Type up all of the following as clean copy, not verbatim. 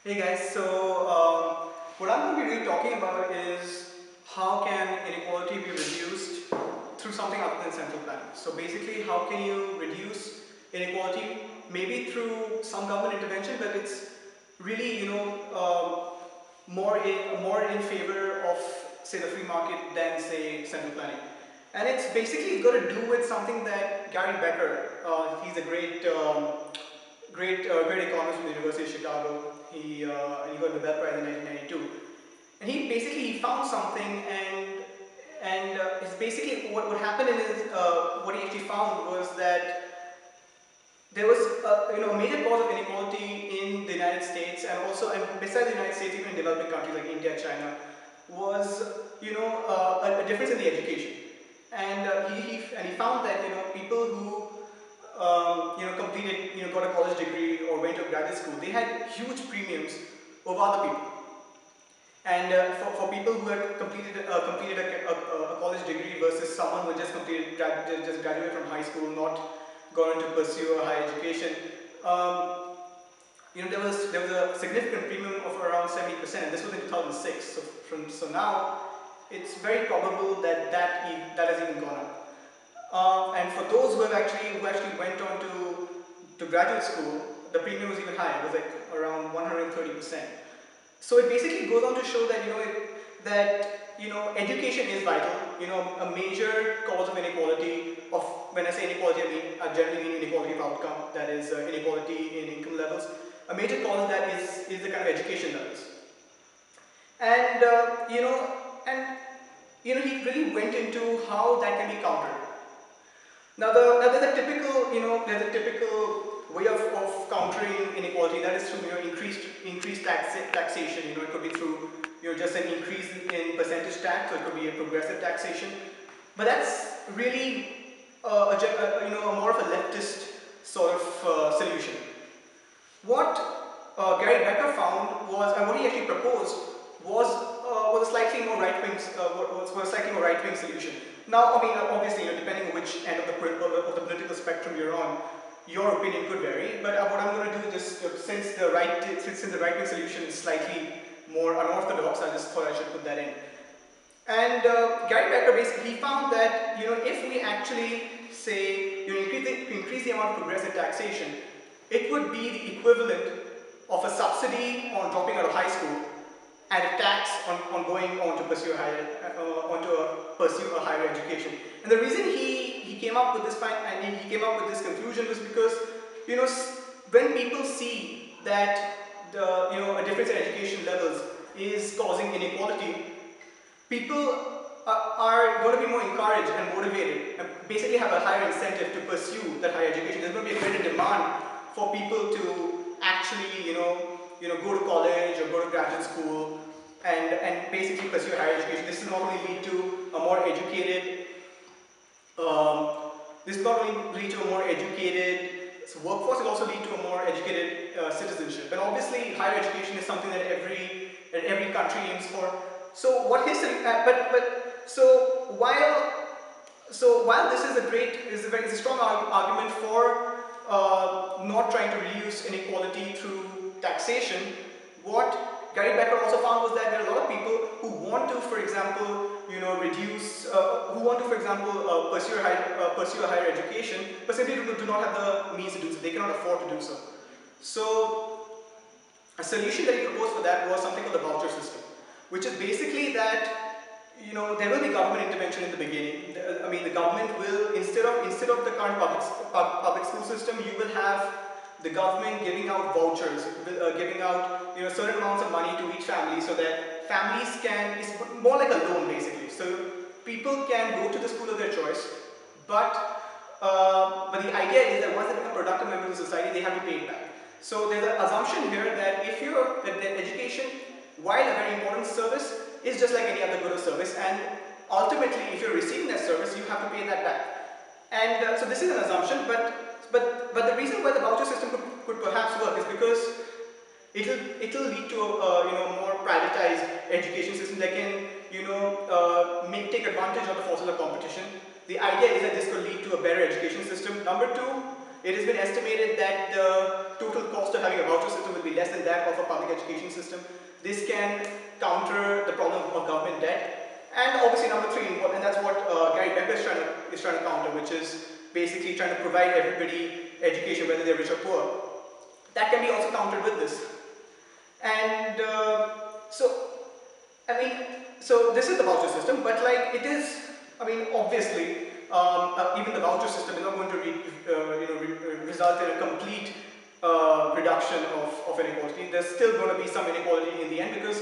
Hey guys, what I'm going to be really talking about is how can inequality be reduced through something other than central planning. So basically, how can you reduce inequality? Maybe through some government intervention, but it's really more in favor of say the free market than say central planning. And it's basically got to do with something that Gary Becker, he's a great economist from the University of Chicago. He got the Nobel Prize in 1992, and he found something, and it's basically what happened in his what he actually found was that there was a major cause of inequality in the United States, and besides the United States, even in developing countries like India, China, was a difference in the education, and he found that people who completed, got a college degree or went to graduate school, they had huge premiums over other people. And for people who had completed a college degree versus someone who just just graduated from high school, not gone on to pursue a higher education, there was a significant premium of around 70%. And this was in 2006. So now, it's very probable that has even gone up. And for those who actually went on to graduate school, the premium was even higher. It was like around 130%. So it basically goes on to show that education is vital. A major cause of inequality. When I say inequality, I generally mean inequality of outcome. That is inequality in income levels. A major cause of that is the kind of education levels. And he really went into how that can be countered. Now, there's a typical way of countering inequality. That is through increased taxation. It could be through just an increase in percentage tax, or it could be a progressive taxation. But that's really more of a leftist sort of solution. What Gary Becker found was, and what he actually proposed was a slightly more right-wing solution. Now, obviously, depending on which end of the political spectrum you're on, your opinion could vary. But what I'm going to do is since the right-wing solution is slightly more unorthodox, I just thought I should put that in. And Gary Becker basically found that if we actually say increase the amount of progressive taxation, it would be the equivalent of a subsidy on dropping out of high school and a tax on going on to pursue a higher education. And the reason he came up with this conclusion was because when people see that a difference in education levels is causing inequality, people are going to be more encouraged and motivated and basically have a higher incentive to pursue that higher education. There's going to be a greater demand for people to actually go to college or go to graduate school and basically pursue higher education. This will not only lead to a more educated workforce, it will also lead to a more educated citizenship. And obviously, higher education is something that every country aims for. So what his while this is a strong argument for not trying to reduce inequality through taxation, what Gary Becker also found was that there are a lot of people who want to, for example, pursue a higher education, but simply do not have the means to do so. They cannot afford to do so. So a solution that he proposed for that was something called the voucher system, which is basically that there will be government intervention in the beginning. The government will, instead of the current public school system, you will have the government giving out vouchers, giving out certain amounts of money to each family, so that families can, it's more like a loan basically. So people can go to the school of their choice, but the idea is that once they become productive members of society, they have to pay it back. So there's an assumption here that that education, while a very important service, is just like any other good or service, and ultimately, if you're receiving that service, you have to pay that back. And so this is an assumption, but the reason why the voucher system could perhaps work is because it'll lead to a more privatized education system that can take advantage of the forces of competition. The idea is that this could lead to a better education system. Number two, it has been estimated that the total cost of having a voucher system will be less than that of a public education system. This can counter the problem of government debt. And obviously number 3, and that's what Gary Becker is trying to counter, which is basically trying to provide everybody education, whether they're rich or poor. That can be also countered with this. And so this is the voucher system, but like it is, obviously, even the voucher system is not going to result in a complete reduction of inequality. There's still going to be some inequality in the end, because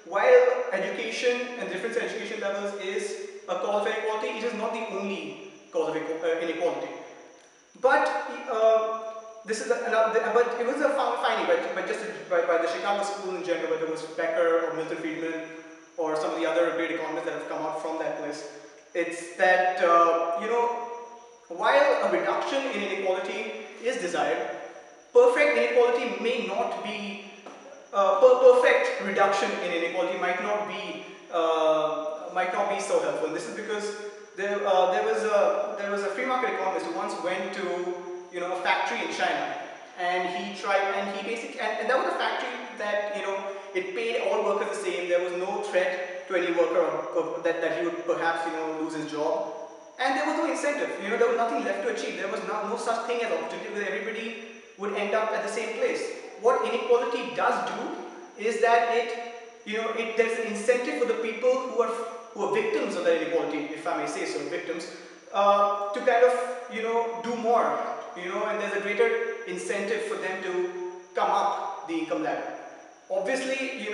while education and difference in education levels is a cause of inequality, it is not the only cause of inequality. But this is but it was a finding, but just by the Chicago school in general, whether it was Becker or Milton Friedman or some of the other great economists that have come out from that list. It's that while a reduction in inequality is desired, perfect inequality may not be perfect reduction in inequality might not be so helpful. And this is because there was a free market economist who once went to a factory in China, and and that was a factory that it paid all workers the same. There was no threat to any worker that he would perhaps lose his job, and there was no incentive. There was nothing left to achieve. There was no such thing as opportunity, because everybody would end up at the same place. What inequality does do is that there's an incentive for the people who are victims of that inequality, if I may say so, victims, to kind of do more, and there's a greater incentive for them to come up the income ladder. Obviously,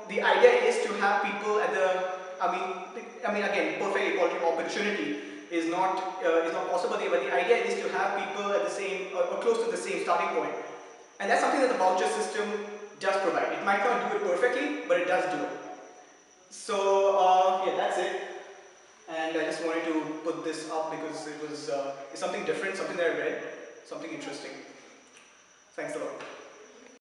the idea is to have people at the, again, perfect equality of opportunity is not possible, but the idea is to have people at the same or close to the same starting point. And that's something that the voucher system does provide. It might not do it perfectly, but it does do it. So yeah, that's it. And I just wanted to put this up because it's something different, something that I read, something interesting. Thanks a lot.